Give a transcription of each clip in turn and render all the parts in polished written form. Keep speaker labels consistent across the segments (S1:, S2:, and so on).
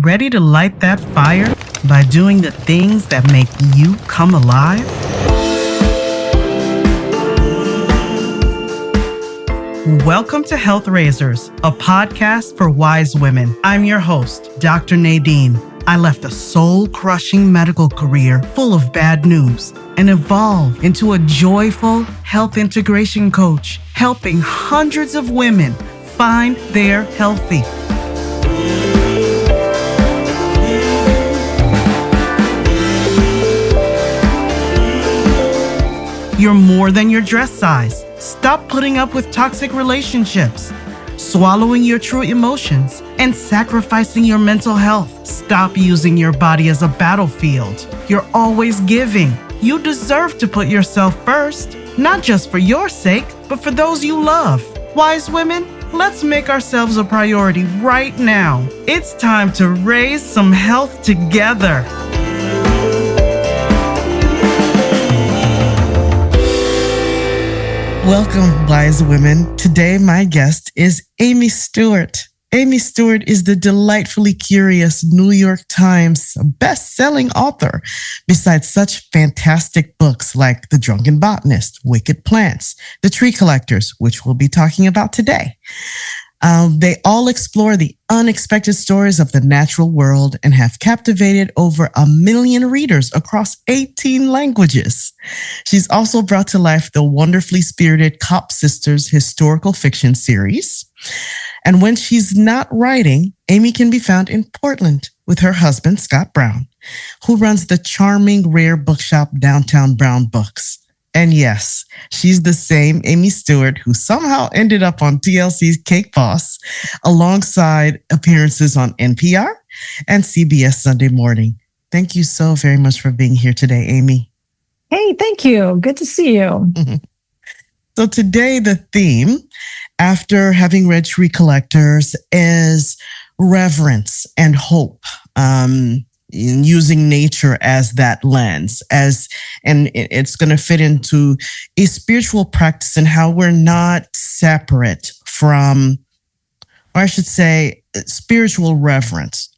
S1: Ready to light that fire by doing the things that make you come alive? Welcome to Health Raisers, a podcast for wise women. I'm your host, Dr. Nadine. I left a soul-crushing medical career full of bad news and evolved into a joyful health integration coach, helping hundreds of women find their healthy. You're more than your dress size. Stop putting up with toxic relationships, swallowing your true emotions, and sacrificing your mental health. Stop using your body as a battlefield. You're always giving. You deserve to put yourself first, not just for your sake, but for those you love. Wise women, let's make ourselves a priority right now. It's time to raise some health together. Welcome, wise women. Today, my guest is Amy Stewart. Amy Stewart is the delightfully curious New York Times best-selling author, besides such fantastic books like The Drunken Botanist, Wicked Plants, The Tree Collectors, which we'll be talking about today. They all explore the unexpected stories of the natural world and have captivated over 1 million readers across 18 languages. She's also brought to life the wonderfully spirited Cop Sisters historical fiction series. And when she's not writing, Amy can be found in Portland with her husband, Scott Brown, who runs the charming, rare bookshop Downtown Brown Books. And yes, she's the same Amy Stewart who somehow ended up on TLC's Cake Boss, alongside appearances on NPR and CBS Sunday Morning. Thank you so very much for being here today, Amy.
S2: Hey, thank you. Good to see you.
S1: So today the theme, after having read Tree Collectors, is reverence and hope. In using nature as that lens, and it's going to fit into a spiritual practice and how we're not separate from, or I should say, spiritual reverence,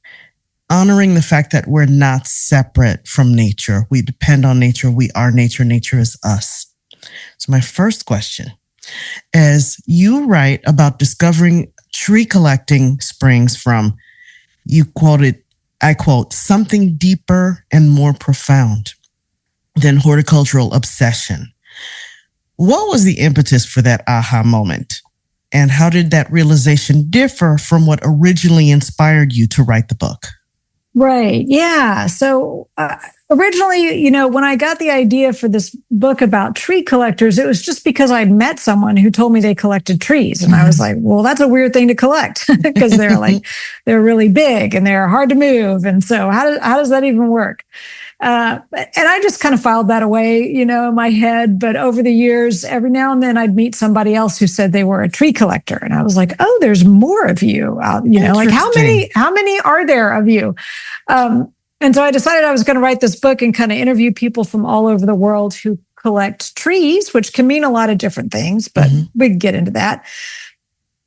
S1: honoring the fact that we're not separate from nature. We depend on nature. We are nature. Nature is us. So my first question is, you write about discovering tree collecting springs from, you quoted, I quote, something deeper and more profound than horticultural obsession. What was the impetus for that aha moment? And how did that realization differ from what originally inspired you to write the book?
S2: Right. Yeah. So originally, when I got the idea for this book about tree collectors, it was just because I met someone who told me they collected trees. And I was like, well, that's a weird thing to collect because they're really big and they're hard to move. And so how does that even work? And I just kind of filed that away, in my head. But over the years, every now and then I'd meet somebody else who said they were a tree collector. And I was like, oh, there's more of you out, like how many are there of you? And so I decided I was going to write this book and kind of interview people from all over the world who collect trees, which can mean a lot of different things, but we can get into that.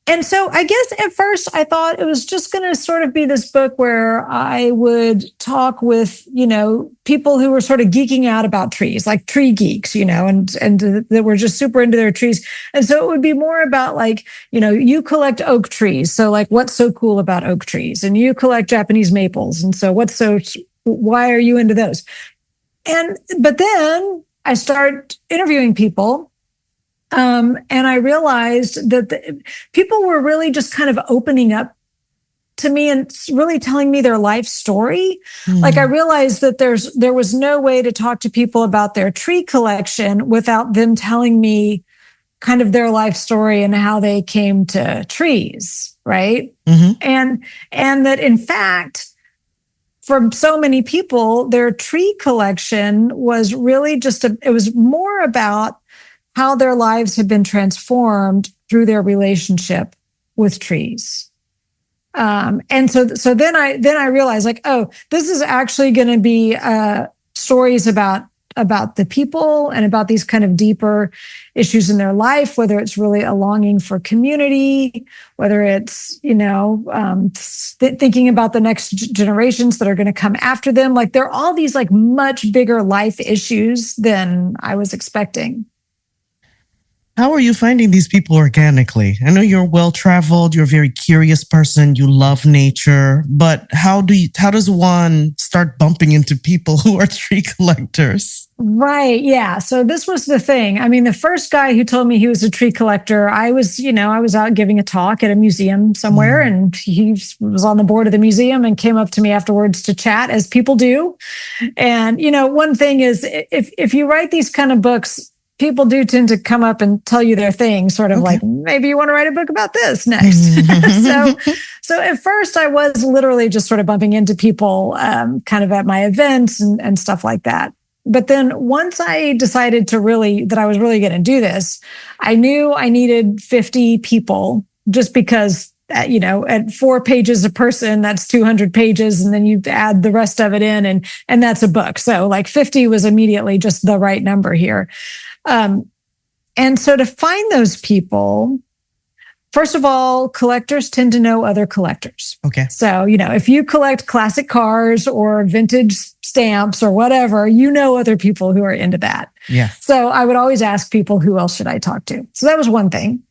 S2: And so I guess at first I thought it was just going to sort of be this book where I would talk with, people who were sort of geeking out about trees, like tree geeks, and that were just super into their trees. And so it would be more about like, you collect oak trees. So like, what's so cool about oak trees? And you collect Japanese maples. And so why are you into those? But then I start interviewing people. And I realized that people were really just kind of opening up to me and really telling me their life story. Like I realized that there was no way to talk to people about their tree collection without them telling me kind of their life story and how they came to trees, right? And that in fact, for so many people, their tree collection was really it was more about how their lives have been transformed through their relationship with trees. And so then I realized like, oh, this is actually going to be stories about about the people and about these kind of deeper issues in their life, whether it's really a longing for community, whether it's, thinking about the next generations that are going to come after them. Like there are all these like much bigger life issues than I was expecting.
S1: How are you finding these people organically? I know you're well-traveled, you're a very curious person, you love nature, but how does one start bumping into people who are tree collectors?
S2: Right. Yeah. So this was the thing. I mean, the first guy who told me he was a tree collector, I was out giving a talk at a museum somewhere, and he was on the board of the museum and came up to me afterwards to chat, as people do. And, one thing is if you write these kind of books, people do tend to come up and tell you their thing, sort of like, maybe you want to write a book about this next. So at first I was literally just sort of bumping into people kind of at my events and stuff like that. But then once I decided that I was really going to do this, I knew I needed 50 people, just because at 4 pages a person, that's 200 pages. And then you add the rest of it in and that's a book. So like 50 was immediately just the right number here. And so to find those people, first of all, collectors tend to know other collectors.
S1: Okay.
S2: So, if you collect classic cars or vintage stamps or whatever, other people who are into that.
S1: Yeah.
S2: So I would always ask people, who else should I talk to? So that was one thing.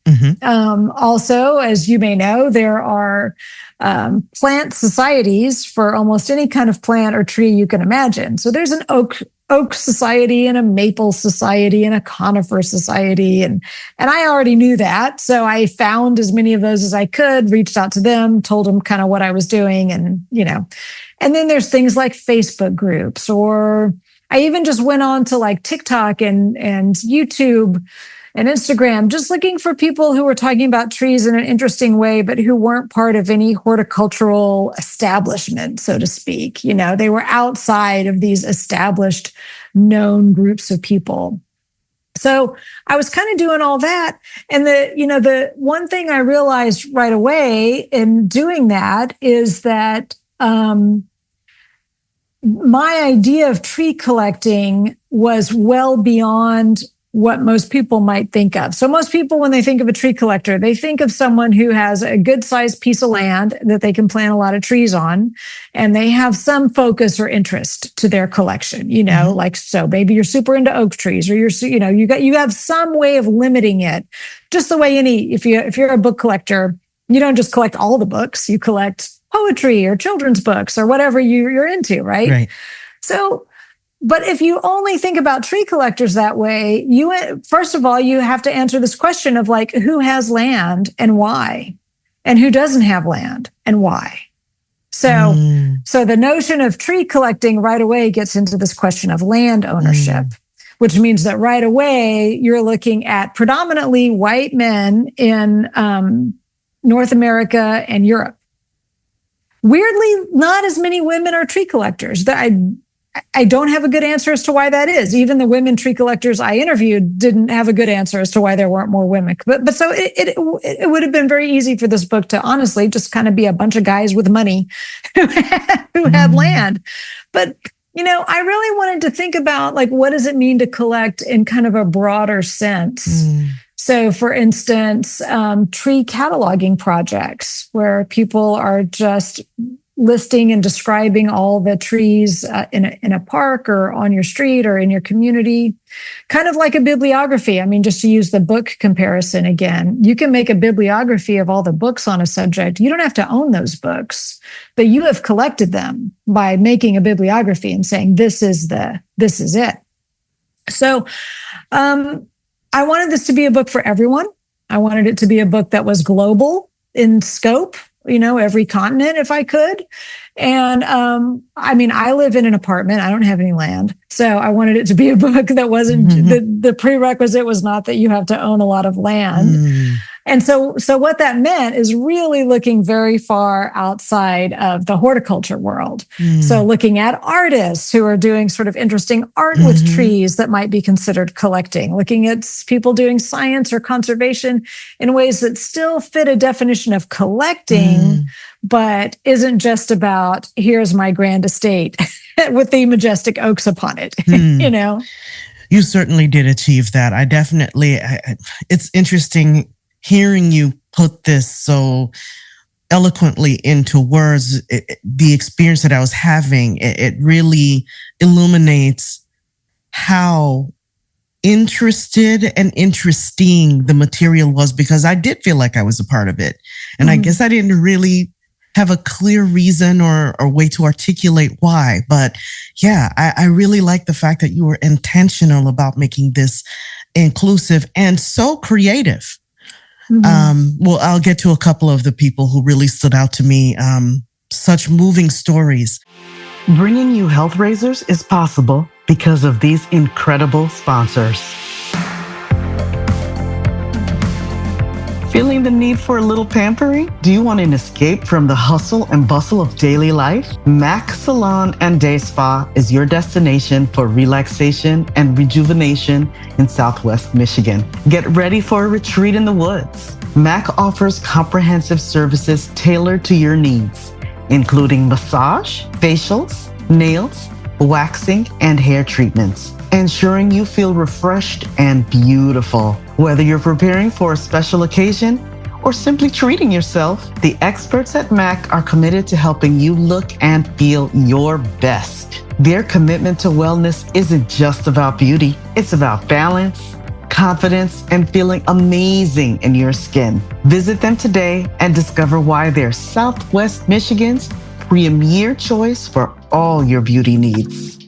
S2: Also, as you may know, there are plant societies for almost any kind of plant or tree you can imagine. So there's an oak society and a maple society and a conifer society. And I already knew that. So I found as many of those as I could, reached out to them, told them kind of what I was doing. And then there's things like Facebook groups, or I even just went on to like TikTok and YouTube and Instagram, just looking for people who were talking about trees in an interesting way, but who weren't part of any horticultural establishment, so to speak. They were outside of these established, known groups of people. So I was kind of doing all that. And the one thing I realized right away in doing that is that my idea of tree collecting was well beyond what most people might think of. So most people, when they think of a tree collector, they think of someone who has a good sized piece of land that they can plant a lot of trees on, and they have some focus or interest to their collection, like, so maybe you're super into oak trees, or you have some way of limiting it. Just the way if you're a book collector, you don't just collect all the books, you collect poetry or children's books or whatever you're into, right?
S1: Right.
S2: So, but if you only think about tree collectors that way, first of all, you have to answer this question of like, who has land and why, and who doesn't have land and why. So the notion of tree collecting right away gets into this question of land ownership, which means that right away you're looking at predominantly white men in North America and Europe. Weirdly, not as many women are tree collectors. I don't have a good answer as to why that is. Even the women tree collectors I interviewed didn't have a good answer as to why there weren't more women. But so it would have been very easy for this book to honestly just kind of be a bunch of guys with money who had land. But, I really wanted to think about like, what does it mean to collect in kind of a broader sense? So for instance, tree cataloging projects where people are just listing and describing all the trees in a park or on your street or in your community, kind of like a bibliography. I mean, just to use the book comparison again, you can make a bibliography of all the books on a subject. You don't have to own those books, but you have collected them by making a bibliography and saying, this is it. So I wanted this to be a book for everyone. I wanted it to be a book that was global in scope, every continent if I could. And I live in an apartment. I don't have any land. So I wanted it to be a book that wasn't, the prerequisite was not that you have to own a lot of land. And so what that meant is really looking very far outside of the horticulture world. So looking at artists who are doing sort of interesting art with trees that might be considered collecting, looking at people doing science or conservation in ways that still fit a definition of collecting, but isn't just about, here's my grand estate with the majestic oaks upon it, you know?
S1: You certainly did achieve that. It's interesting hearing you put this so eloquently into words. The experience that I was having, it really illuminates how interested and interesting the material was, because I did feel like I was a part of it. And I guess I didn't really have a clear reason or way to articulate why. But yeah, I really like the fact that you were intentional about making this inclusive and so creative. Well, I'll get to a couple of the people who really stood out to me. Such moving stories. Bringing you Health Raisers is possible because of these incredible sponsors. Feeling the need for a little pampering? Do you want an escape from the hustle and bustle of daily life? Mac Salon and Day Spa is your destination for relaxation and rejuvenation in Southwest Michigan. Get ready for a retreat in the woods. Mac offers comprehensive services tailored to your needs, including massage, facials, nails, waxing, and hair treatments, ensuring you feel refreshed and beautiful. Whether you're preparing for a special occasion or simply treating yourself, the experts at MAC are committed to helping you look and feel your best. Their commitment to wellness isn't just about beauty. It's about balance, confidence, and feeling amazing in your skin. Visit them today and discover why they're Southwest Michigan's premier choice for all your beauty needs.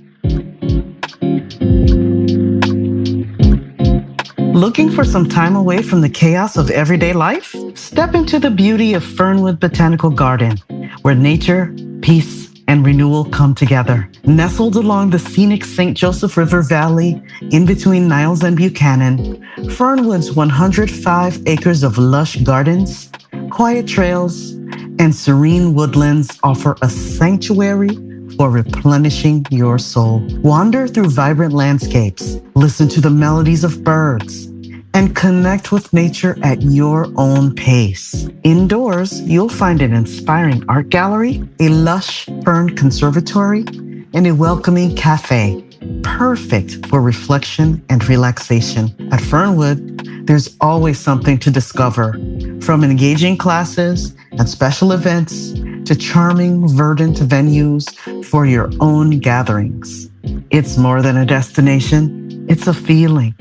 S1: Looking for some time away from the chaos of everyday life? Step into the beauty of Fernwood Botanical Garden, where nature, peace, and renewal come together. Nestled along the scenic St. Joseph River Valley, in between Niles and Buchanan, Fernwood's 105 acres of lush gardens, quiet trails, and serene woodlands offer a sanctuary for replenishing your soul. Wander through vibrant landscapes, listen to the melodies of birds, and connect with nature at your own pace. Indoors, you'll find an inspiring art gallery, a lush fern conservatory, and a welcoming cafe, perfect for reflection and relaxation. At Fernwood, there's always something to discover, from engaging classes and special events to charming, verdant venues for your own gatherings. It's more than a destination. It's a feeling,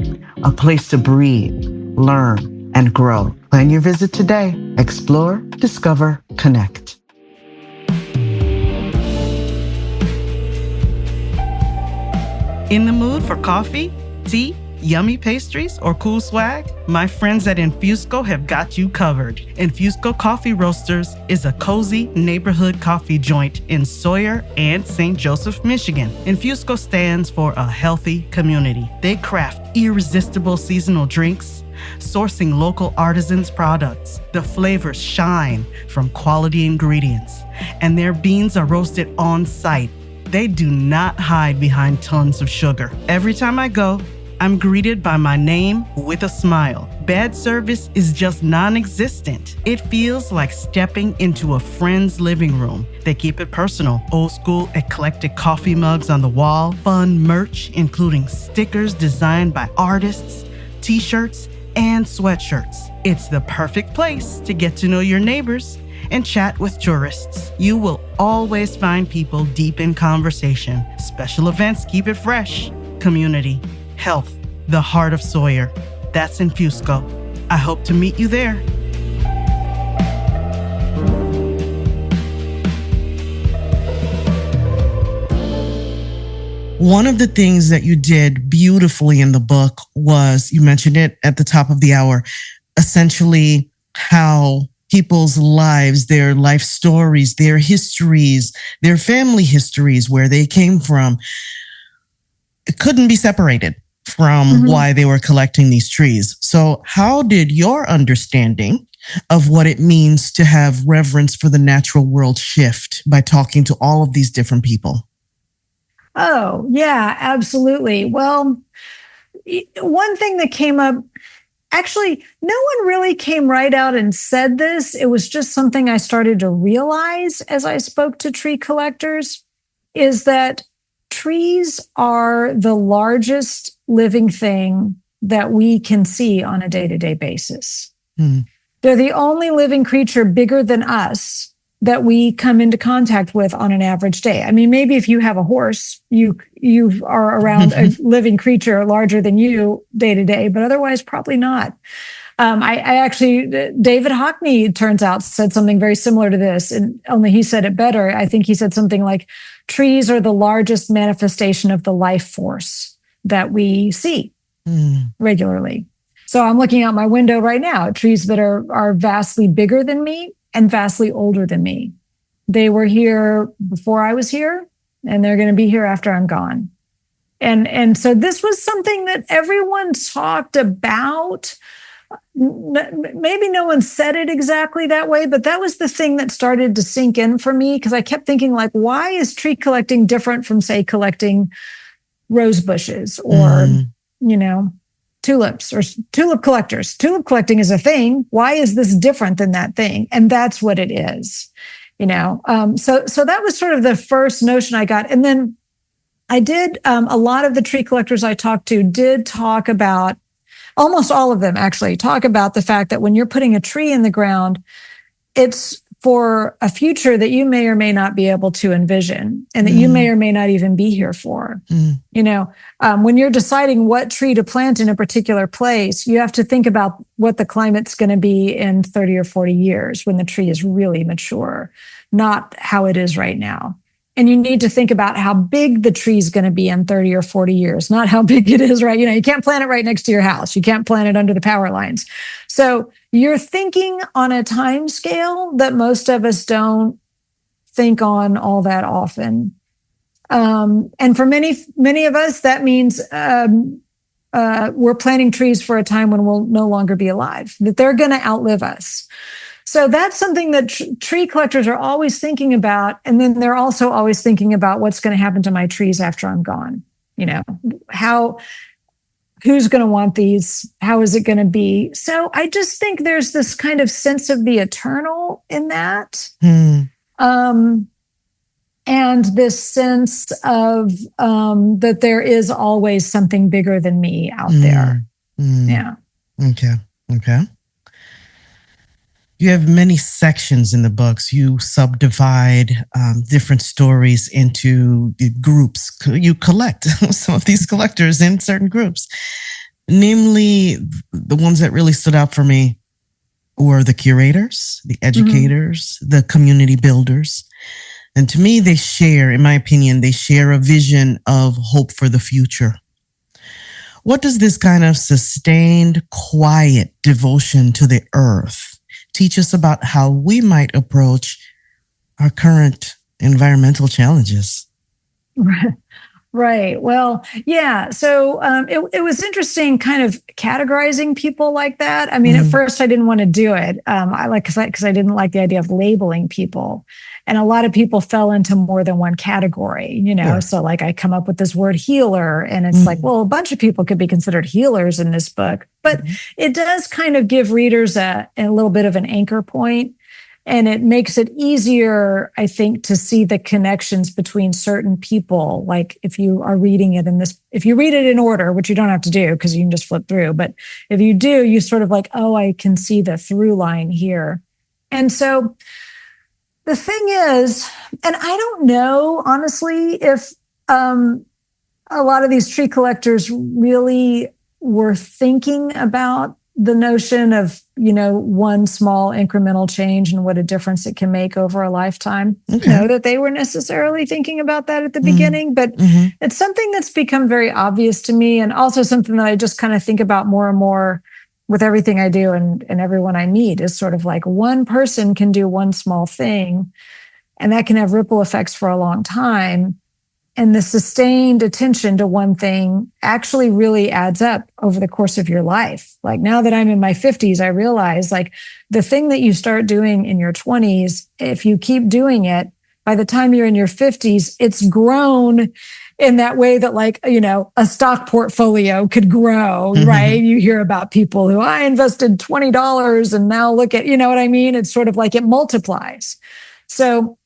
S1: a place to breathe, learn, and grow. Plan your visit today. Explore, discover, connect. In the mood for coffee, tea, yummy pastries, or cool swag? My friends at Infusco have got you covered. Infusco Coffee Roasters is a cozy neighborhood coffee joint in Sawyer and St. Joseph, Michigan. Infusco stands for a healthy community. They craft irresistible seasonal drinks, sourcing local artisans' products. The flavors shine from quality ingredients, and their beans are roasted on site. They do not hide behind tons of sugar. Every time I go, I'm greeted by my name with a smile. Bad service is just non-existent. It feels like stepping into a friend's living room. They keep it personal. Old school, eclectic coffee mugs on the wall, fun merch, including stickers designed by artists, t-shirts, and sweatshirts. It's the perfect place to get to know your neighbors and chat with tourists. You will always find people deep in conversation. Special events keep it fresh. Community. Health, the heart of Sawyer. That's Infusco. I hope to meet you there. One of the things that you did beautifully in the book was, you mentioned it at the top of the hour, essentially how people's lives, their life stories, their histories, their family histories, where they came from, it couldn't be separated. from why they were collecting these trees. So how did your understanding of what it means to have reverence for the natural world shift by talking to all of these different people?
S2: Oh, yeah, absolutely. Well, one thing that came up, actually, no one really came right out and said this. It was just something I started to realize as I spoke to tree collectors, is that trees are the largest living thing that we can see on a day-to-day basis. They're the only living creature bigger than us that we come into contact with on an average day. I mean, maybe if you have a horse, you are around a living creature larger than you day to day, but otherwise probably not. I actually, David Hockney, it turns out, said something very similar to this, and only he said it better. I think he said something like, trees are the largest manifestation of the life force that we see regularly. So I'm looking out my window right now at trees that are vastly bigger than me and vastly older than me. They were here before I was here, and they're going to be here after I'm gone. And so this was something that everyone talked about. Maybe no one said it exactly that way, but that was the thing that started to sink in for me, because I kept thinking, like, why is tree collecting different from, say, collecting rose bushes or, tulips or tulip collectors? Tulip collecting is a thing. Why is this different than that thing? And that's what it is, So that was sort of the first notion I got. And then I did, a lot of the tree collectors I talked to did talk about, almost all of them actually talk about the fact that when you're putting a tree in the ground, it's for a future that you may or may not be able to envision, and that you may or may not even be here for. When you're deciding what tree to plant in a particular place, you have to think about what the climate's going to be in 30 or 40 years when the tree is really mature, not how it is right now. And you need to think about how big the tree is going to be in 30 or 40 years, not how big it is right. You can't plant it right next to your house. You can't plant it under the power lines. So you're thinking on a time scale that most of us don't think on all that often. And for many of us, that means we're planting trees for a time when we'll no longer be alive, that they're going to outlive us. So that's something that tree collectors are always thinking about. And then they're also always thinking about what's going to happen to my trees after I'm gone. Who's going to want these? How is it going to be? So I just think there's this kind of sense of the eternal in that. And this sense of that there is always something bigger than me out there. Yeah.
S1: Okay. You have many sections in the books. You subdivide different stories into groups. You collect some of these collectors in certain groups. Namely, the ones that really stood out for me were the curators, the educators, the community builders. And to me, they share, in my opinion, they share a vision of hope for the future. What does this kind of sustained, quiet devotion to the earth teach us about how we might approach our current environmental challenges?
S2: Right. Well, yeah. So it was interesting kind of categorizing people like that. I mean, at first I didn't want to do it. Because I didn't like the idea of labeling people. And a lot of people fell into more than one category, Yeah. So like I come up with this word healer, and it's like, well, a bunch of people could be considered healers in this book. But it does kind of give readers a little bit of an anchor point. And it makes it easier, I think, to see the connections between certain people. Like if you are reading it if you read it in order, which you don't have to do because you can just flip through. But if you do, you sort of like, oh, I can see the through line here. And so the thing is, and I don't know, honestly, if a lot of these tree collectors really were thinking about the notion of, one small incremental change and what a difference it can make over a lifetime. Okay. Know that they were necessarily thinking about that at the beginning, but it's something that's become very obvious to me, and also something that I just kind of think about more and more with everything I do and everyone I meet, is sort of like one person can do one small thing, and that can have ripple effects for a long time. And the sustained attention to one thing actually really adds up over the course of your life. Like now that I'm in my 50s, I realize like the thing that you start doing in your 20s, if you keep doing it, by the time you're in your 50s, it's grown in that way that like, a stock portfolio could grow, right? You hear about people who I invested $20 and now look at, you know what I mean? It's sort of like it multiplies. So,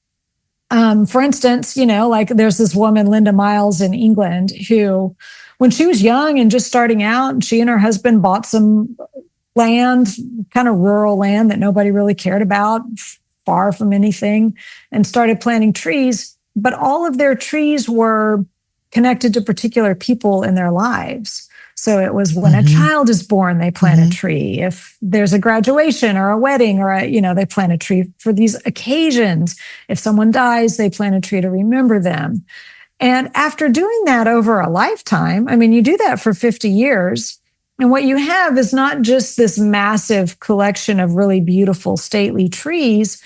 S2: for instance, like there's this woman, Linda Miles in England, who, when she was young and just starting out, she and her husband bought some land, kind of rural land that nobody really cared about, far from anything, and started planting trees. But all of their trees were connected to particular people in their lives. So it was when a child is born, they plant a tree. If there's a graduation or a wedding or they plant a tree for these occasions. If someone dies, they plant a tree to remember them. And after doing that over a lifetime, I mean, you do that for 50 years. And what you have is not just this massive collection of really beautiful, stately trees,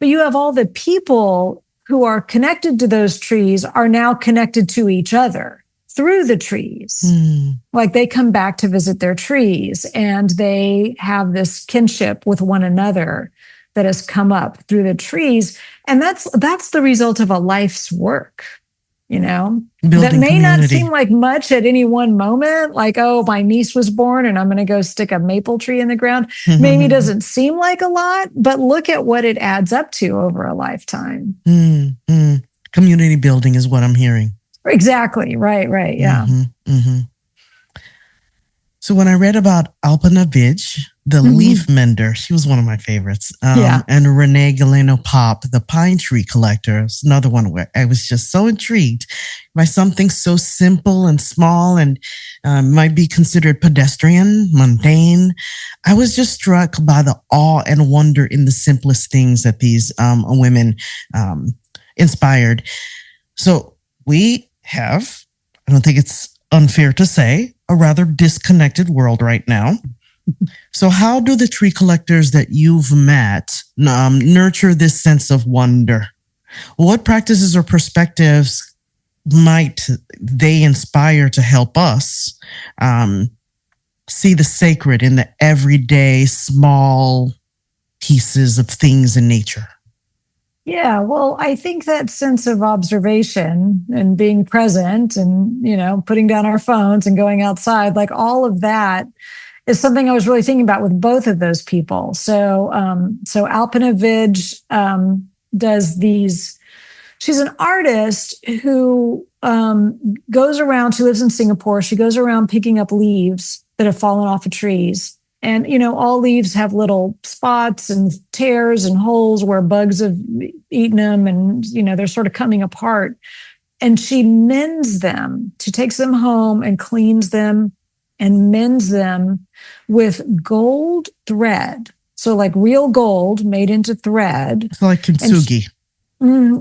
S2: but you have all the people who are connected to those trees are now connected to each other through the trees. Like they come back to visit their trees and they have this kinship with one another that has come up through the trees. And that's the result of a life's work,
S1: Building
S2: that may
S1: community.
S2: not seem like much at any one moment. Like, oh, my niece was born and I'm going to go stick a maple tree in the ground. Maybe doesn't seem like a lot, but look at what it adds up to over a lifetime.
S1: Community building is what I'm hearing.
S2: Exactly. Right. Yeah.
S1: So when I read about Alpana Vij, the leaf mender, she was one of my favorites. And Renee Galeno-Pop, the pine tree collector, is another one where I was just so intrigued by something so simple and small and might be considered pedestrian, mundane. I was just struck by the awe and wonder in the simplest things that these women inspired. So we have, I don't think it's unfair to say, a rather disconnected world right now. So how do the tree collectors that you've met nurture this sense of wonder? What practices or perspectives might they inspire to help us see the sacred in the everyday small pieces of things in nature?
S2: Yeah, well, I think that sense of observation and being present and, putting down our phones and going outside, like all of that is something I was really thinking about with both of those people. So Alpana Vij does these. She's an artist who goes around. She lives in Singapore. She goes around picking up leaves that have fallen off of trees. And, all leaves have little spots and tears and holes where bugs have eaten them. And, they're sort of coming apart. And she mends them. She takes them home and cleans them and mends them with gold thread. So like real gold made into thread.
S1: It's like kintsugi.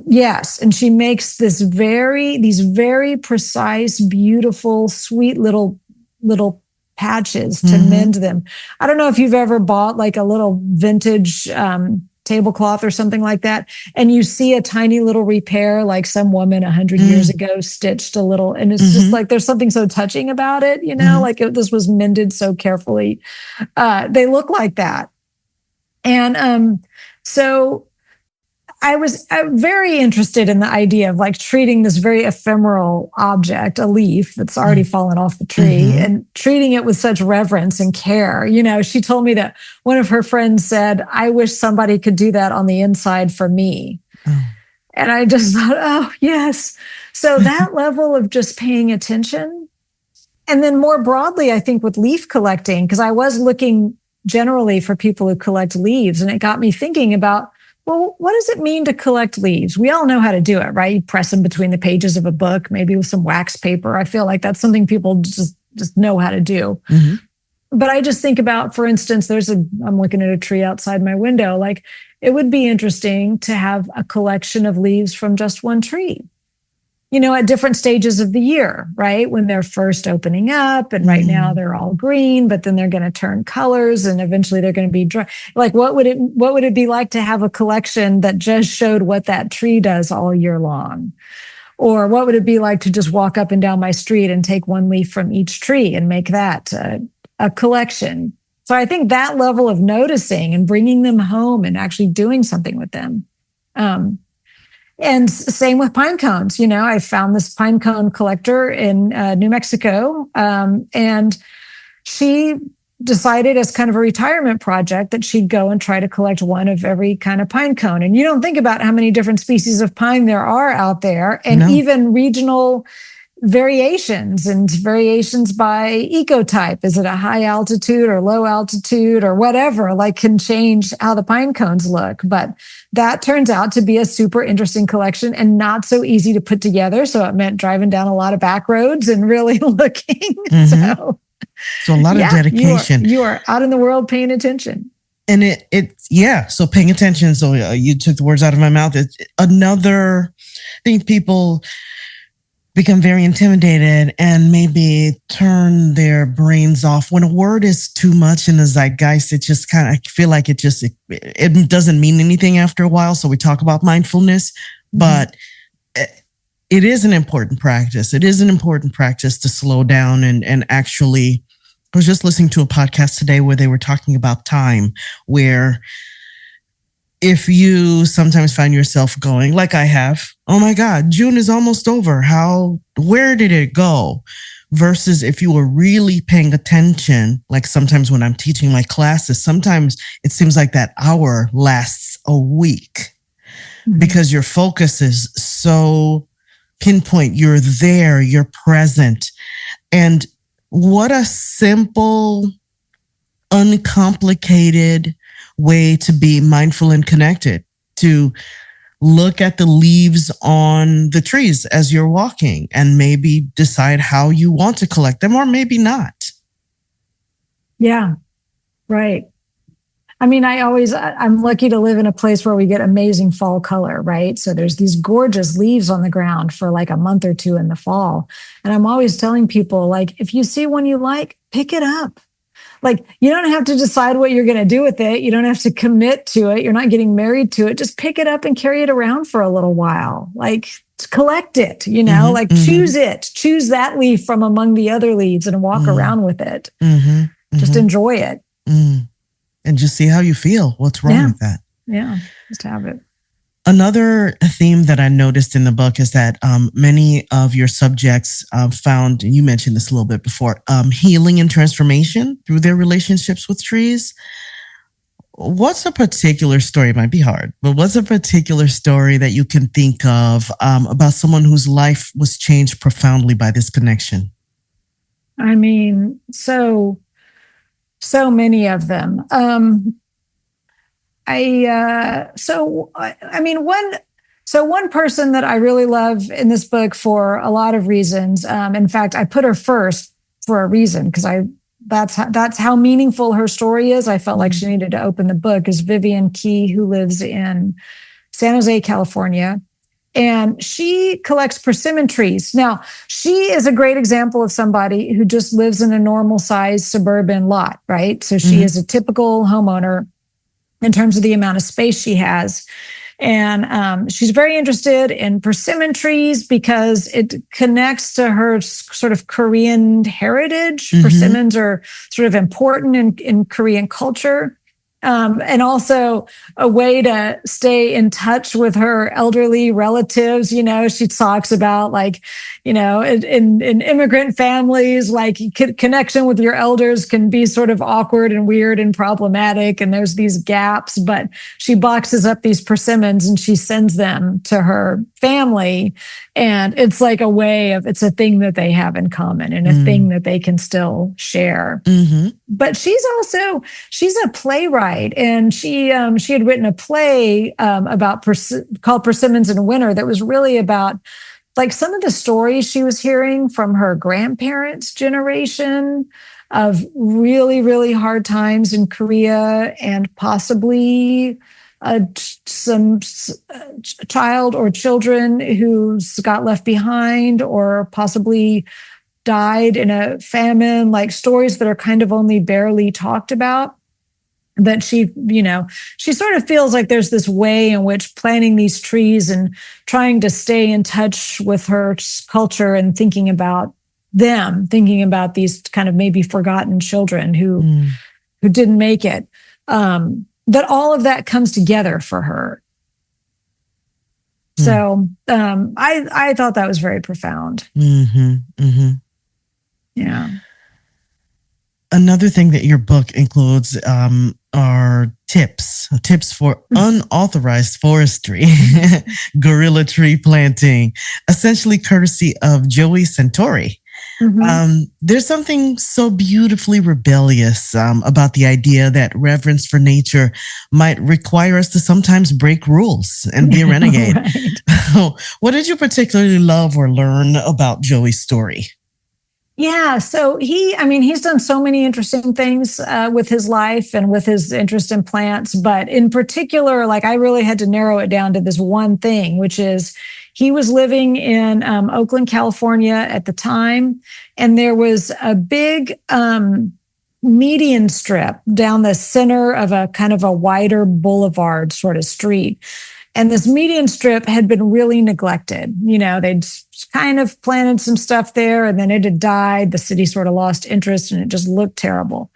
S2: Yes. And she makes these very precise, beautiful, sweet little patches to mend them. I don't know if you've ever bought like a little vintage tablecloth or something like that, and you see a tiny little repair, like some woman 100 years ago stitched a little, and it's just like there's something so touching about it, like this was mended so carefully. They look like that. And so I was very interested in the idea of like treating this very ephemeral object, a leaf that's already fallen off the tree, and treating it with such reverence and care. She told me that one of her friends said, "I wish somebody could do that on the inside for me." And I just thought, oh, yes. So that level of just paying attention. And then more broadly, I think with leaf collecting, because I was looking generally for people who collect leaves, and it got me thinking about, well, what does it mean to collect leaves? We all know how to do it, right? You press them between the pages of a book, maybe with some wax paper. I feel like that's something people just know how to do. But I just think about, for instance, I'm looking at a tree outside my window. Like it would be interesting to have a collection of leaves from just one tree, at different stages of the year, right? When they're first opening up, and right now they're all green, but then they're going to turn colors and eventually they're going to be dry. Like what would it be like to have a collection that just showed what that tree does all year long? Or what would it be like to just walk up and down my street and take one leaf from each tree and make that a collection? So I think that level of noticing and bringing them home and actually doing something with them. And same with pine cones. I found this pine cone collector in New Mexico, and she decided as kind of a retirement project that she'd go and try to collect one of every kind of pine cone. And you don't think about how many different species of pine there are out there, and even regional variations and variations by ecotype. Is it a high altitude or low altitude or whatever, can change how the pine cones look. But that turns out to be a super interesting collection and not so easy to put together. So it meant driving down a lot of back roads and really looking. So
S1: a lot of dedication.
S2: You are out in the world paying attention.
S1: And so paying attention. So you took the words out of my mouth. It's another thing. People become very intimidated and maybe turn their brains off. When a word is too much in the zeitgeist, it just I feel like it doesn't mean anything after a while. So we talk about mindfulness, but it is an important practice. It is an important practice to slow down and actually, I was just listening to a podcast today where they were talking about time, where if you sometimes find yourself going, like I have, oh my God, June is almost over. Where did it go? Versus if you were really paying attention, like sometimes when I'm teaching my classes, sometimes it seems like that hour lasts a week because your focus is so pinpoint. You're there, you're present. And what a simple, uncomplicated way to be mindful and connected, to look at the leaves on the trees as you're walking and maybe decide how you want to collect them or maybe not. Yeah,
S2: right. I mean, I'm lucky to live in a place where we get amazing fall color, right? So there's these gorgeous leaves on the ground for a month or two in the fall. And I'm always telling people, if you see one you like, pick it up. You don't have to decide what you're going to do with it. You don't have to commit to it. You're not getting married to it. Just pick it up and carry it around for a little while. Collect it, choose it. Choose that leaf from among the other leaves and walk around with it. Just enjoy it.
S1: And just see how you feel. What's wrong with that?
S2: Yeah, just have it.
S1: Another theme that I noticed in the book is that many of your subjects found, and you mentioned this a little bit before, healing and transformation through their relationships with trees. What's a particular story? It might be hard, but what's a particular story that you can think of about someone whose life was changed profoundly by this connection?
S2: I mean, so many of them. One person that I really love in this book for a lot of reasons. In fact, I put her first for a reason because that's how meaningful her story is. I felt like she needed to open the book. Is Vivian Key, who lives in San Jose, California, and she collects persimmon trees. Now, she is a great example of somebody who just lives in a normal sized suburban lot, right? So she is a typical homeowner in terms of the amount of space she has. And she's very interested in persimmon trees because it connects to her sort of Korean heritage. Persimmons are sort of important in Korean culture. And also a way to stay in touch with her elderly relatives. She talks about in immigrant families, connection with your elders can be sort of awkward and weird and problematic. And there's these gaps, but she boxes up these persimmons and she sends them to her family. And it's it's a thing that they have in common and a thing that they can still share. But she's a playwright, and she had written a play about called Persimmons in Winter that was really about some of the stories she was hearing from her grandparents' generation of really, really hard times in Korea, and possibly some child or children who got left behind or possibly died in a famine, stories that are kind of only barely talked about. that she sort of feels like there's this way in which planting these trees and trying to stay in touch with her culture and thinking about these kind of maybe forgotten children who didn't make it, that all of that comes together for her. So I thought that was very profound. Yeah.
S1: Another thing that your book includes are tips for unauthorized forestry, guerrilla tree planting, essentially courtesy of Joey Centauri. There's something so beautifully rebellious about the idea that reverence for nature might require us to sometimes break rules and be a renegade. Right. What did you particularly love or learn about Joey's story?
S2: Yeah, so he's done so many interesting things with his life and with his interest in plants. But in particular, like I really had to narrow it down to this one thing, which is he was living in Oakland, California at the time. And there was a big median strip down the center of a kind of a wider boulevard sort of street. And this median strip had been really neglected. They'd kind of planted some stuff there and then it had died. The city sort of lost interest and it just looked terrible.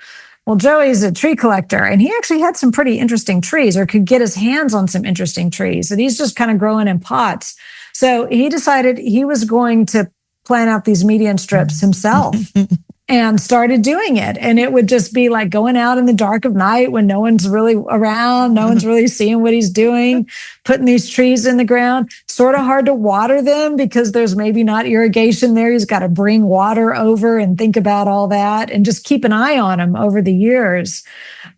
S2: Well, Joey's a tree collector and he actually had some pretty interesting trees or could get his hands on some interesting trees. And he's just kind of growing in pots. So he decided he was going to plant out these median strips himself. And started doing it. And it would just be like going out in the dark of night when no one's really around, no one's really seeing what he's doing, putting these trees in the ground. Sort of hard to water them because there's maybe not irrigation there. He's got to bring water over and think about all that and just keep an eye on them over the years.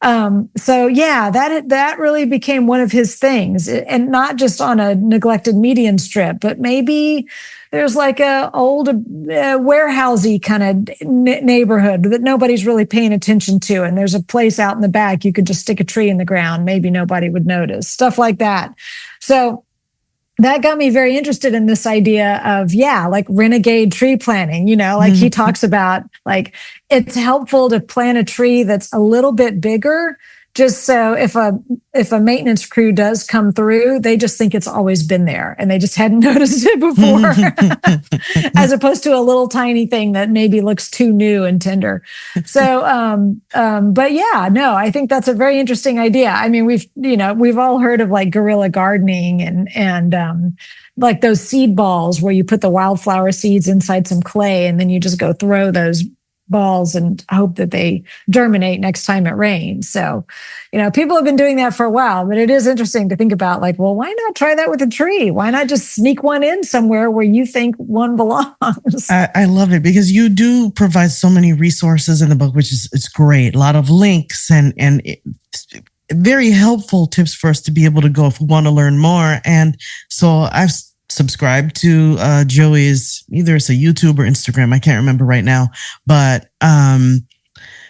S2: So yeah, that really became one of his things. And not just on a neglected median strip, but maybe there's like a old warehousey kind of neighborhood that nobody's really paying attention to. And there's a place out in the back, you could just stick a tree in the ground. Maybe nobody would notice, stuff like that. So that got me very interested in this idea of, like renegade tree planting, like he talks about, like it's helpful to plant a tree that's a little bit bigger. Just so if a maintenance crew does come through, they just think it's always been there and they just hadn't noticed it before, as opposed to a little tiny thing that maybe looks too new and tender. So, but yeah, no, I think that's a very interesting idea. I mean, we've all heard of like guerrilla gardening and like those seed balls where you put the wildflower seeds inside some clay and then you just go throw those balls and hope that they germinate next time it rains. So, people have been doing that for a while, but it is interesting to think about like, well, why not try that with a tree? Why not just sneak one in somewhere where you think one belongs?
S1: I love it because you do provide so many resources in the book, which is it's great. A lot of links and very helpful tips for us to be able to go if we want to learn more. And so I've subscribe to Joey's, either it's a YouTube or Instagram, I can't remember right now, but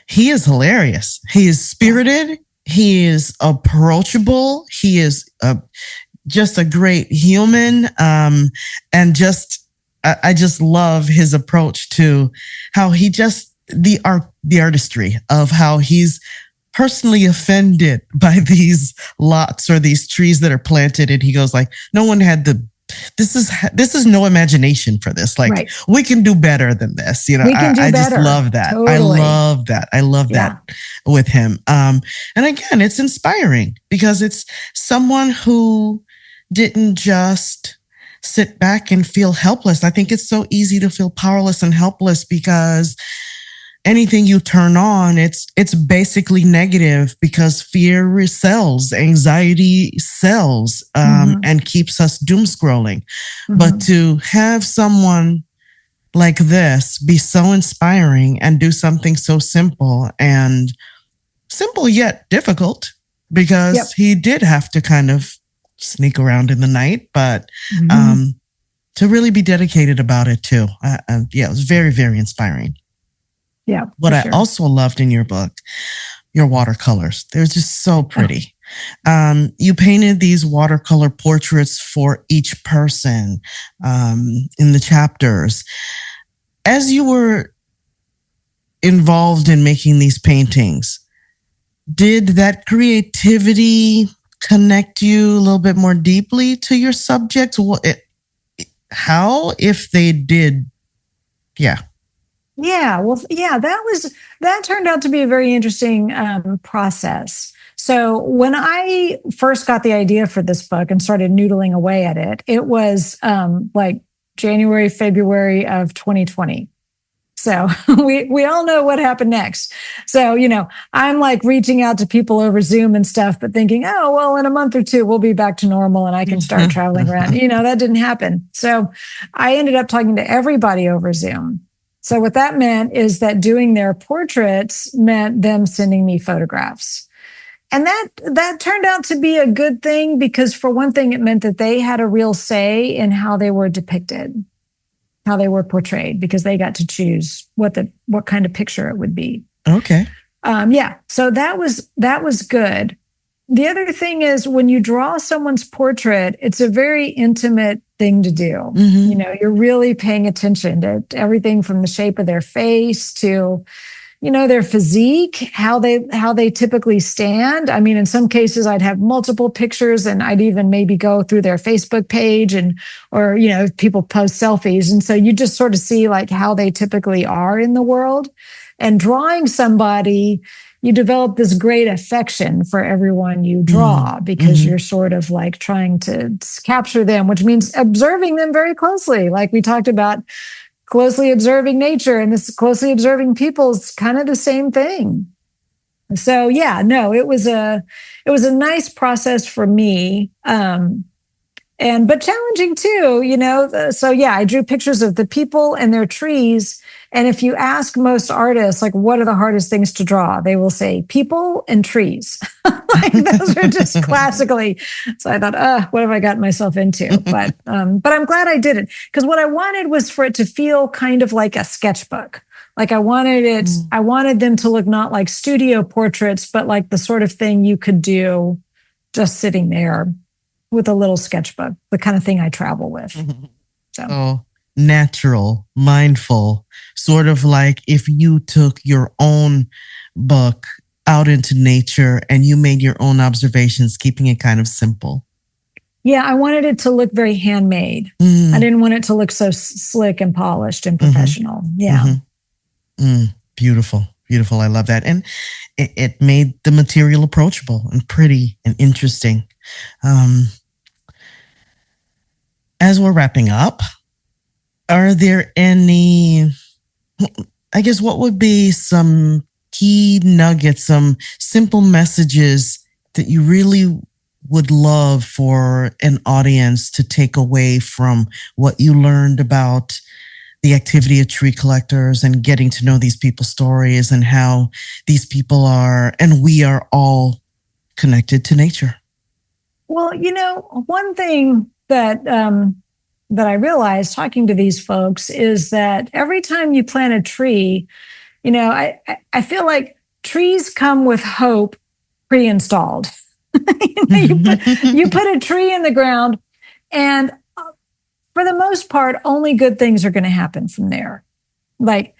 S1: he is hilarious. He is spirited. He is approachable. He is just a great human. And just I just love his approach to how he just the artistry of how he's personally offended by these lots or these trees that are planted, and he goes like, no one had this is no imagination for this. Like right. We can do better than this. I just love that. Totally. I love that with him. And again, it's inspiring because it's someone who didn't just sit back and feel helpless. I think it's so easy to feel powerless and helpless because anything you turn on, it's basically negative because fear sells, anxiety sells, and keeps us doom scrolling. But to have someone like this be so inspiring and do something so simple yet difficult, because he did have to kind of sneak around in the night, but to really be dedicated about it too. It was very, very inspiring.
S2: Yeah.
S1: What I also loved in your book, your watercolors. They're just so pretty. You painted these watercolor portraits for each person in the chapters. As you were involved in making these paintings, Did that creativity connect you a little bit more deeply to your subjects? How, if they did? Yeah.
S2: Yeah, well, yeah, that turned out to be a very interesting process. So when I first got the idea for this book and started noodling away at it, it was like January, February of 2020. So we all know what happened next. So, I'm like reaching out to people over Zoom and stuff, but thinking, oh, well, in a month or two, we'll be back to normal and I can start traveling around. That didn't happen. So I ended up talking to everybody over Zoom. So what that meant is that doing their portraits meant them sending me photographs. And that turned out to be a good thing because for one thing, it meant that they had a real say in how they were depicted, how they were portrayed, because they got to choose what kind of picture it would be.
S1: Okay.
S2: Yeah. So that was good. The other thing is when you draw someone's portrait, it's a very intimate thing to do.
S1: Mm-hmm.
S2: You're really paying attention to everything from the shape of their face to, their physique, how they typically stand. I mean, in some cases I'd have multiple pictures and I'd even maybe go through their Facebook page or people post selfies. And so you just sort of see like how they typically are in the world. And drawing somebody, you develop this great affection for everyone you draw because you're sort of like trying to capture them, which means observing them very closely. Like we talked about closely observing nature, and this closely observing people is kind of the same thing. So yeah, no, it was a nice process for me. But challenging too, so yeah, I drew pictures of the people and their trees. And if you ask most artists, like, what are the hardest things to draw? They will say people and trees. Like those are just classically. So I thought, what have I gotten myself into? But I'm glad I did it because what I wanted was for it to feel kind of like a sketchbook. Like I wanted them to look not like studio portraits, but like the sort of thing you could do just sitting there with a little sketchbook, the kind of thing I travel with. So
S1: natural, mindful, sort of like if you took your own book out into nature and you made your own observations, keeping it kind of simple.
S2: Yeah, I wanted it to look very handmade. I didn't want it to look so slick and polished and professional. Yeah.
S1: Beautiful. Beautiful. I love that. And it made the material approachable and pretty and interesting. As we're wrapping up, are there any, I guess, what would be some key nuggets, some simple messages that you really would love for an audience to take away from what you learned about the activity of tree collectors and getting to know these people's stories and how these people are, and we are all connected to nature?
S2: Well, one thing that I realized talking to these folks is that every time you plant a tree, I feel like trees come with hope pre-installed. You put a tree in the ground, and for the most part, only good things are going to happen from there. Like,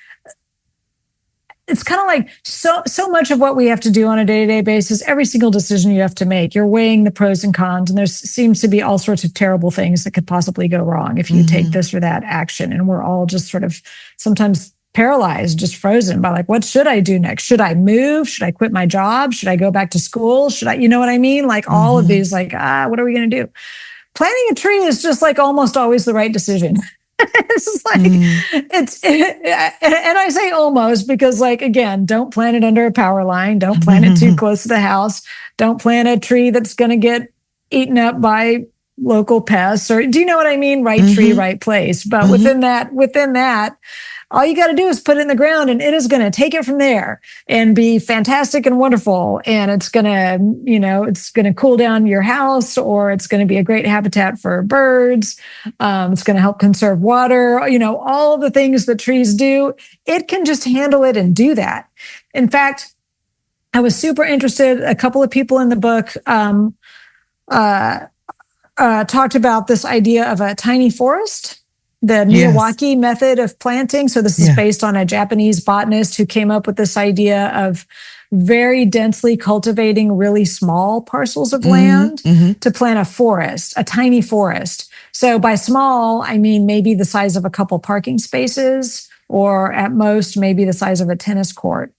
S2: it's kind of like so much of what we have to do on a day-to-day basis, every single decision you have to make, you're weighing the pros and cons, and there seems to be all sorts of terrible things that could possibly go wrong if you take this or that action. And we're all just sort of sometimes paralyzed, just frozen by like, what should I do next? Should I move? Should I quit my job? Should I go back to school? Should I, you know what I mean? Like all of these, like, what are we going to do? Planting a tree is just like almost always the right decision. It's like, and I say almost because, like, again, don't plant it under a power line. Don't plant it too close to the house. Don't plant a tree that's going to get eaten up by local pests, or do you know what I mean? Right tree, right place. But within that, all you got to do is put it in the ground, and it is going to take it from there and be fantastic and wonderful. And it's going to, it's going to cool down your house, or it's going to be a great habitat for birds. It's going to help conserve water. All the things that trees do, it can just handle it and do that. In fact, I was super interested. A couple of people in the book talked about this idea of a tiny forest. the
S1: Yes.
S2: Miyawaki method of planting. So this is based on a Japanese botanist who came up with this idea of very densely cultivating really small parcels of land to plant a forest, a tiny forest. So by small, I mean maybe the size of a couple parking spaces, or at most maybe the size of a tennis court.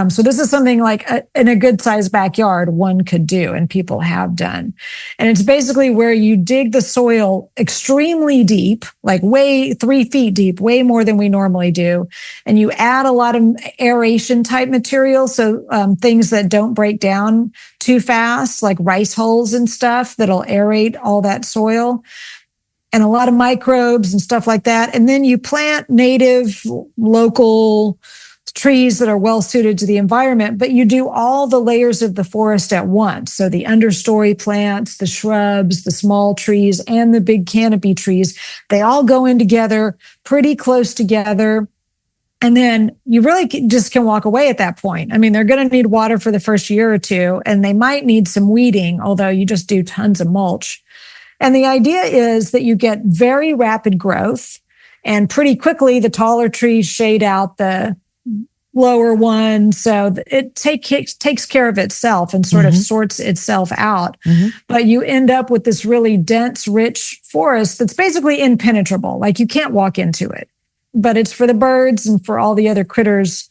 S2: So this is something like in a good sized backyard one could do, and people have done. And it's basically where you dig the soil extremely deep, like way 3 feet deep, way more than we normally do. And you add a lot of aeration type material. So things that don't break down too fast, like rice hulls and stuff that'll aerate all that soil, and a lot of microbes and stuff like that. And then you plant native, local trees that are well suited to the environment, but you do all the layers of the forest at once. So the understory plants, the shrubs, the small trees, and the big canopy trees, they all go in together, pretty close together. And then you really just can walk away at that point. I mean, they're going to need water for the first year or two, and they might need some weeding, although you just do tons of mulch. And the idea is that you get very rapid growth, and pretty quickly the taller trees shade out the lower one. So it takes care of itself and sort of sorts itself out. But you end up with this really dense, rich forest that's basically impenetrable. Like you can't walk into it, but it's for the birds and for all the other critters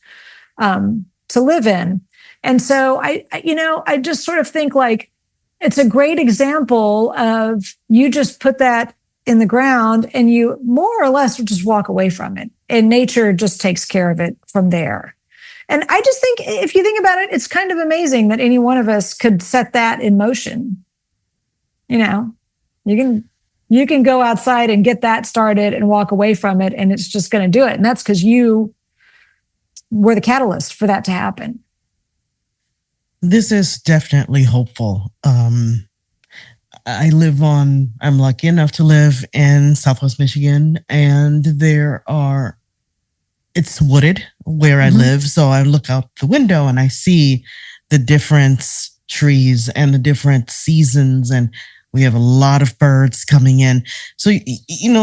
S2: to live in. And so I just sort of think like it's a great example of you just put that in the ground and you more or less just walk away from it, and nature just takes care of it from there. And I just think if you think about it, it's kind of amazing that any one of us could set that in motion. You know, you can go outside and get that started and walk away from it, and it's just going to do it. And that's because you were the catalyst for that to happen.
S1: This is definitely hopeful. I'm lucky enough to live in Southwest Michigan, and it's wooded where I live. So I look out the window and I see the different trees and the different seasons, and we have a lot of birds coming in. So,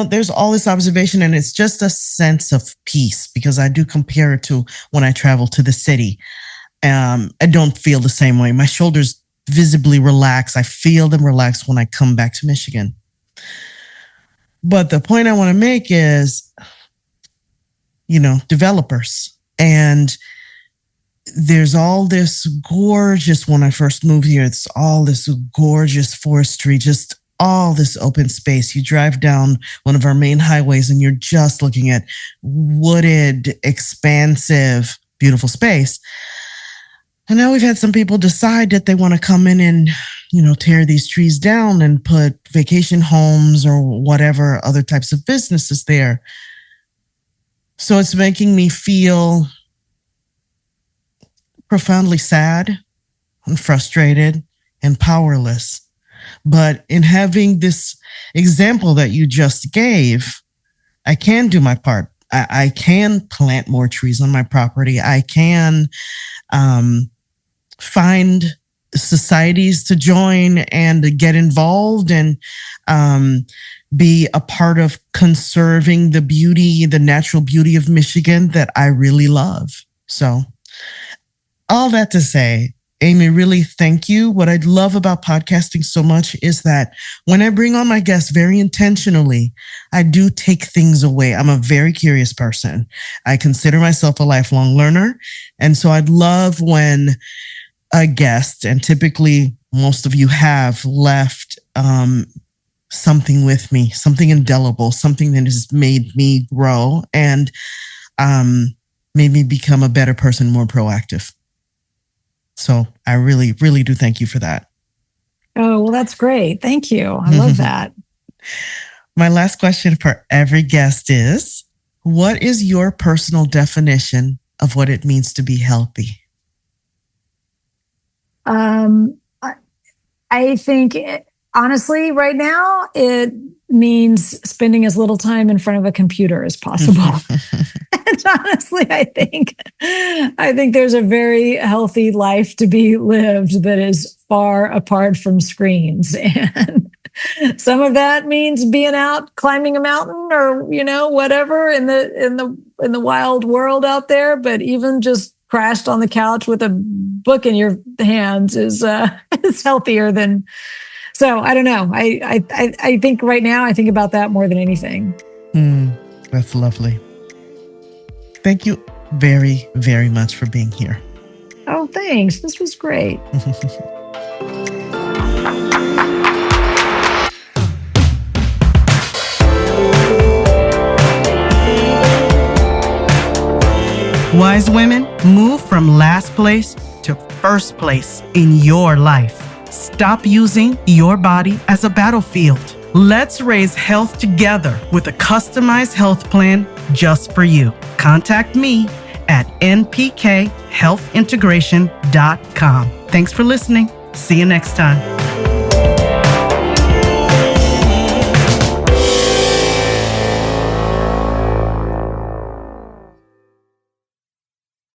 S1: there's all this observation, and it's just a sense of peace, because I do compare it to when I travel to the city. I don't feel the same way. My shoulders visibly relax. I feel them relax when I come back to Michigan. But the point I want to make is, developers. And there's all this gorgeous, when I first moved here, it's all this gorgeous forestry, just all this open space. You drive down one of our main highways and you're just looking at wooded, expansive, beautiful space. And now we've had some people decide that they want to come in and, tear these trees down and put vacation homes or whatever other types of businesses there. So it's making me feel profoundly sad and frustrated and powerless. But in having this example that you just gave, I can do my part. I can plant more trees on my property. I can find societies to join and get involved and be a part of conserving the beauty, the natural beauty of Michigan that I really love. So all that to say, Amy, really thank you. What I love about podcasting so much is that when I bring on my guests very intentionally, I do take things away. I'm a very curious person. I consider myself a lifelong learner. And so I'd love when a guest, and typically most of you have left something with me, something indelible, something that has made me grow and made me become a better person, more proactive. So I really, really do thank you for that.
S2: Oh, well, that's great. Thank you. I love that.
S1: My last question for every guest is, what is your personal definition of what it means to be healthy?
S2: I think, honestly, right now, it means spending as little time in front of a computer as possible. And honestly, I think there's a very healthy life to be lived that is far apart from screens. And Some of that means being out climbing a mountain or, whatever in the wild world out there. But even just crashed on the couch with a book in your hands is healthier than. So I don't know. I think right now I think about that more than anything.
S1: That's lovely. Thank you very, very much for being here.
S2: Oh, thanks. This was great.
S1: Wise women, move from last place to first place in your life. Stop using your body as a battlefield. Let's raise health together with a customized health plan just for you. Contact me at npkhealthintegration.com. Thanks for listening. See you next time.